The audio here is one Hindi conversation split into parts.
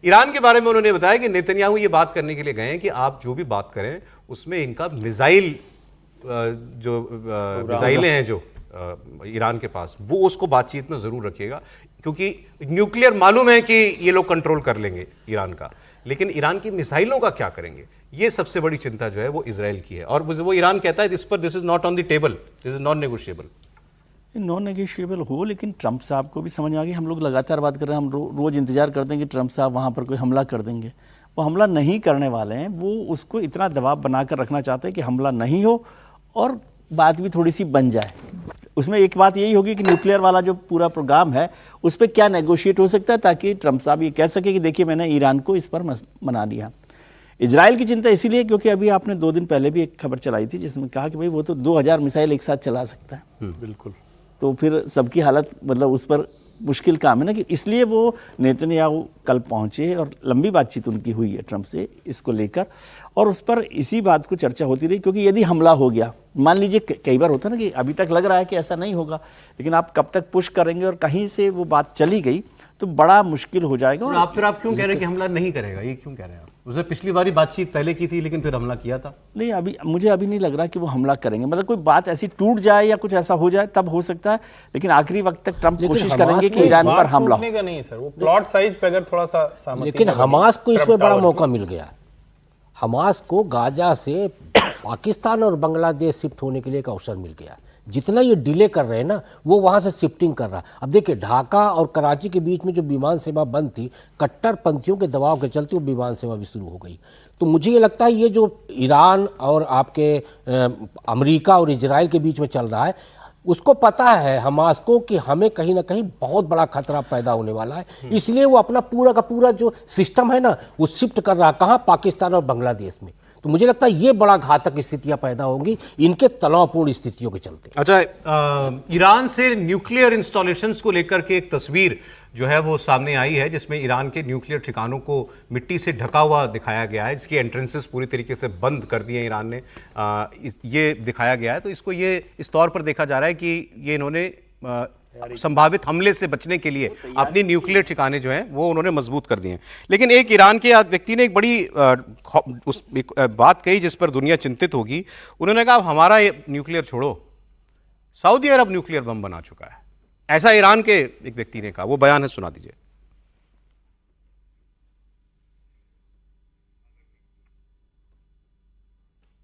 ईरान के बारे में उन्होंने बताया कि नेतन्याहू ये बात करने के लिए गए हैं कि आप जो भी बात करें उसमें इनका मिसाइल जो मिसाइलें हैं जो ईरान के पास, वो उसको बातचीत में जरूर रखिएगा, क्योंकि न्यूक्लियर मालूम है कि ये लोग कंट्रोल कर लेंगे ईरान का, लेकिन ईरान की मिसाइलों का क्या करेंगे, ये सबसे बड़ी चिंता जो है वो इजराइल की है। और वो ईरान कहता है this is not on the table, this is non negotiable. Non negotiable हो, लेकिन ट्रंप साहब को भी समझ आ गई, हम लोग लगातार बात कर रहे हैं, हम रोज़ इंतजार करते हैं कि ट्रंप साहब वहाँ पर कोई हमला कर देंगे। वो हमला नहीं करने वाले हैं, वो उसको इतना दबाव बनाकर रखना चाहते हैं कि हमला नहीं हो और बात भी थोड़ी सी बन जाए। उसमें एक बात यही होगी कि न्यूक्लियर वाला जो पूरा प्रोग्राम है उस पर क्या नेगोशिएट हो सकता है, ताकि ट्रंप साहब ये कह सके कि देखिए मैंने ईरान को इस पर मना लिया। इजराइल की चिंता इसीलिए क्योंकि अभी आपने 2 दिन पहले भी एक खबर चलाई थी जिसमें कहा कि भाई वो तो 2000 मिसाइल एक साथ चला सकता है। बिल्कुल। तो फिर सबकी हालत, मतलब उस पर मुश्किल काम है ना, कि इसलिए वो नेतन्याहू कल पहुंचे और लंबी बातचीत उनकी हुई है ट्रंप से इसको लेकर, और उस पर इसी बात को चर्चा होती रही। क्योंकि यदि हमला हो गया, मान लीजिए कई बार होता है ना कि अभी तक लग रहा है कि ऐसा नहीं होगा, लेकिन आप कब तक पुश करेंगे और कहीं से वो बात चली गई तो बड़ा मुश्किल हो जाएगा। और आप क्यों कह रहे हैं कि हमला नहीं करेगा, ये क्यों कह रहे हैं आप? उसने पिछली बारी बातचीत पहले की थी लेकिन फिर हमला किया था। नहीं, मुझे अभी नहीं लग रहा कि वो हमला करेंगे, मतलब कोई बात ऐसी टूट जाए या कुछ ऐसा हो जाए तब हो सकता है, लेकिन आखिरी वक्त तक ट्रंप कोशिश करेंगे कि ईरान पर हमला हो। नहीं सर, वो प्लॉट साइज पे अगर थोड़ा सा सहमति, लेकिन हमास को इसमें बड़ा मौका मिल गया। हमास को गाजा से पाकिस्तान और बांग्लादेश शिफ्ट होने के लिए एक अवसर मिल गया। जितना ये डिले कर रहे हैं ना, वो वहाँ से शिफ्टिंग कर रहा है। अब देखिए, ढाका और कराची के बीच में जो विमान सेवा बंद थी, कट्टरपंथियों के दबाव के चलते वो विमान सेवा भी शुरू हो गई। तो मुझे ये लगता है ये जो ईरान और आपके अमेरिका और इजराइल के बीच में चल रहा है, उसको पता है हमास को कि हमें कहीं ना कहीं बहुत बड़ा खतरा पैदा होने वाला है, इसलिए वो अपना पूरा का पूरा जो सिस्टम है ना वो शिफ्ट कर रहा है। कहाँ? पाकिस्तान और बांग्लादेश में। तो मुझे लगता है ये बड़ा घातक स्थितियां पैदा होंगी इनके तनावपूर्ण स्थितियों के चलते। अच्छा, ईरान से न्यूक्लियर इंस्टॉलेशंस को लेकर के एक तस्वीर जो है वो सामने आई है, जिसमें ईरान के न्यूक्लियर ठिकानों को मिट्टी से ढका हुआ दिखाया गया है, जिसकी एंट्रेंसेस पूरी तरीके से बंद कर दिए ईरान ने। ये दिखाया गया है, तो इसको ये इस तौर पर देखा जा रहा है कि ये इन्होंने संभावित हमले से बचने के लिए अपनी न्यूक्लियर ठिकाने जो हैं वो उन्होंने मजबूत कर दिए हैं। लेकिन एक ईरान के व्यक्ति ने एक बड़ी एक बात कही जिस पर दुनिया चिंतित होगी। उन्होंने कहा हमारा ये न्यूक्लियर छोड़ो, सऊदी अरब न्यूक्लियर बम बना चुका है, ऐसा ईरान के एक व्यक्ति ने कहा। वो बयान है, सुना दीजिए।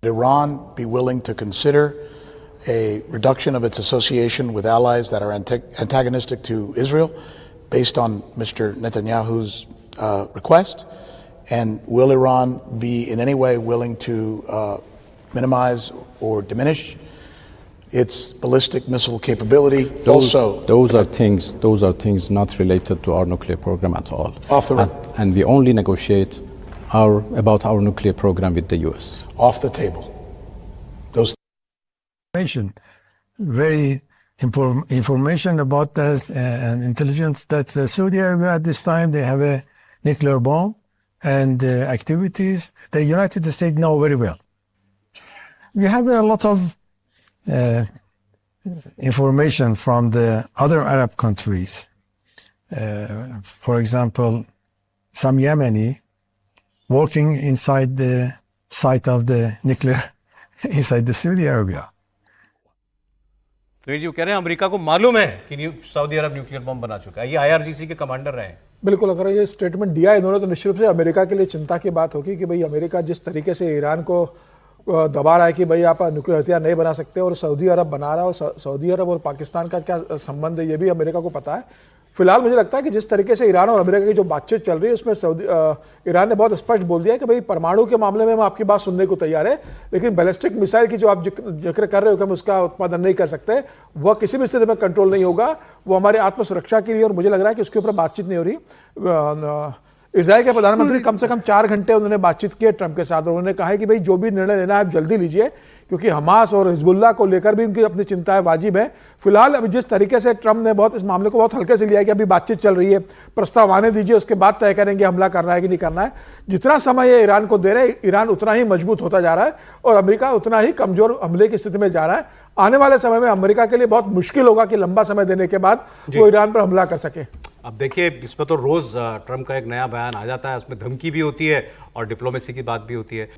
Iran be willing to consider a reduction of its association with allies that are antagonistic to Israel based on Mr. Netanyahu's request? And will Iran be in any way willing to minimize or diminish its ballistic missile capability? Those are things not related to our nuclear program at all. Off the record. And we only negotiate about our nuclear program with the US. Off the table. Those very information about this and intelligence that Saudi Arabia at this time they have a nuclear bomb and activities the United States know very well. We have a lot of information from the other Arab countries. For example, some Yemeni working inside the site of the nuclear inside the Saudi Arabia. तो ये कह रहे हैं अमेरिका को मालूम है कि सऊदी अरब न्यूक्लियर बम बना चुका है। ये IRGC के कमांडर रहे हैं। बिल्कुल, अगर ये स्टेटमेंट दिया इन्होंने तो निश्चित रूप से अमेरिका के लिए चिंता की बात होगी कि भाई अमेरिका जिस तरीके से ईरान को दबा रहा है कि भाई आप न्यूक्लियर हथियार नहीं बना सकते, और सऊदी अरब बना रहा है, और सऊदी अरब और पाकिस्तान का क्या संबंध है ये भी अमेरिका को पता है। फिलहाल मुझे लगता है कि जिस तरीके से ईरान और अमेरिका की जो बातचीत चल रही है उसमें ईरान ने बहुत स्पष्ट बोल दिया है कि भाई परमाणु के मामले में हम आपकी बात सुनने को तैयार है, लेकिन बैलिस्टिक मिसाइल की जो आप जिक्र कर रहे हो कि हम उसका उत्पादन नहीं कर सकते, वह किसी भी स्थिति में कंट्रोल नहीं होगा, वो हमारे आत्मसुरक्षा के लिए, और मुझे लग रहा है कि उसके ऊपर बातचीत नहीं हो रही। इजराइल के प्रधानमंत्री कम से कम 4 घंटे उन्होंने बातचीत की है ट्रंप के साथ, और उन्होंने कहा है कि भाई जो भी निर्णय लेना है आप जल्दी लीजिए, क्योंकि हमास और हिजबुल्लाह को लेकर भी उनकी अपनी चिंताएं वाजिब है। फिलहाल अभी जिस तरीके से ट्रंप ने बहुत इस मामले को बहुत हल्के से लिया है कि अभी बातचीत चल रही है, प्रस्ताव आने दीजिए, उसके बाद तय करेंगे हमला करना है कि नहीं करना है। जितना समय ये ईरान को दे रहे हैं, ईरान उतना ही मजबूत होता जा रहा है और अमेरिका उतना ही कमजोर हमले की स्थिति में जा रहा है। आने वाले समय में अमेरिका के लिए बहुत मुश्किल होगा कि लंबा समय देने के बाद वो ईरान पर हमला कर सके। अब देखिए, इस पर तो रोज ट्रंप का एक नया बयान आ जाता है, उसमें धमकी भी होती है और डिप्लोमेसी की बात भी होती है।